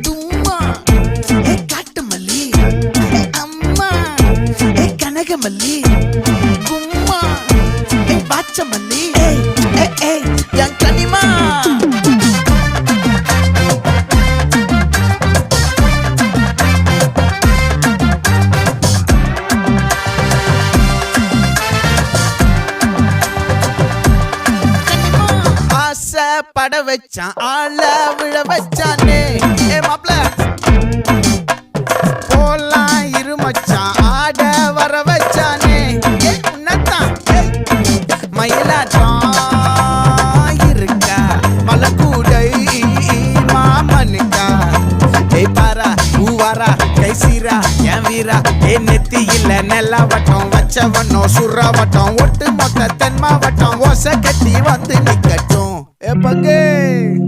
தும்மா ஏ காட்டு மல்லி ஏ அம்மா ஏ கனகமல்லி கும்மா ஏ பாச்ச மல்லி ஏய் என் கனிமா பட வச்சான் ஆள விழ வச்சானே ஏ மாப்ள போலாம் இருமச்சான் ஆட வர வச்சானே ஏ உன்னத்தான் மயிலாட்டம் இருக்கா மலக்கூடை மாமனுக்கா ஏய் பாரா ஊவாரா கைசீரா என் வீரா ஏ நெத்தி இல்ல நெல்லா வட்டம் வச்சவனோ சுறா வட்டம் ஒட்டு மொத்த தென் மாவட்டம் ஓசை கட்டி வந்து நிக்கட்டும். É paguei!